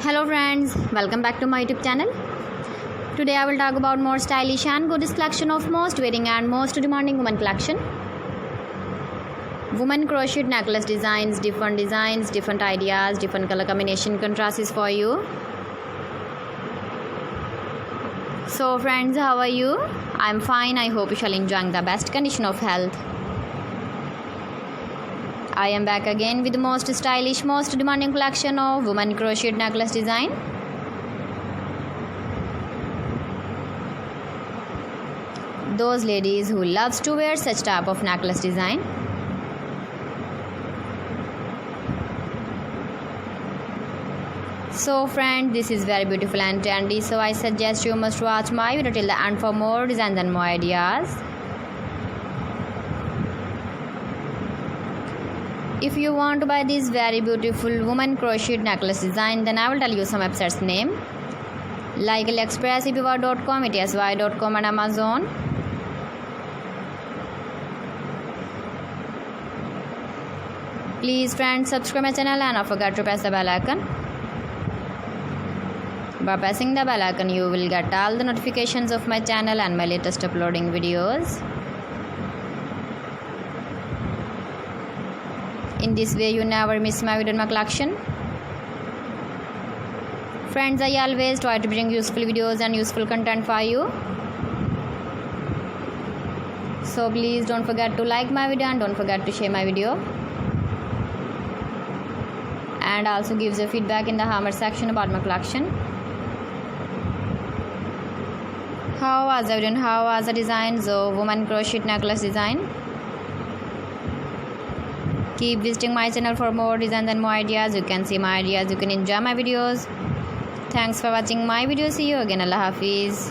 Hello friends, welcome back to my YouTube channel. Today I will talk about more stylish and gorgeous collection of most wearing and most demanding women collection. Women crocheted necklace designs, different ideas, different color combination contrasts for you. So friends, how are you? I'm fine. I hope you shall enjoy the best condition of health. I am back again with the most stylish, most demanding collection of women crocheted necklace design. Those ladies who loves to wear such type of necklace design. So friend, this is very beautiful and trendy, so I suggest you must watch my video till the end for more designs and more ideas. If you want to buy this very beautiful woman crocheted necklace design, then I will tell you some websites name like AliExpress, eBay.com, etsy.com and Amazon. Please friends, subscribe my channel and don't forget to press the bell icon. By pressing the bell icon, you will get all the notifications of my channel and my latest uploading videos. In this way, you never miss my video in my collection. Friends, I always try to bring useful videos and useful content for you. So please don't forget to like my video and don't forget to share my video. And also give your feedback in the comment section about my collection. How was the video and how was the designs of woman crocheted necklace design? Keep visiting my channel for more designs and more ideas. You can see my ideas, you can enjoy my videos. Thanks for watching my video. See you again. Allah Hafiz.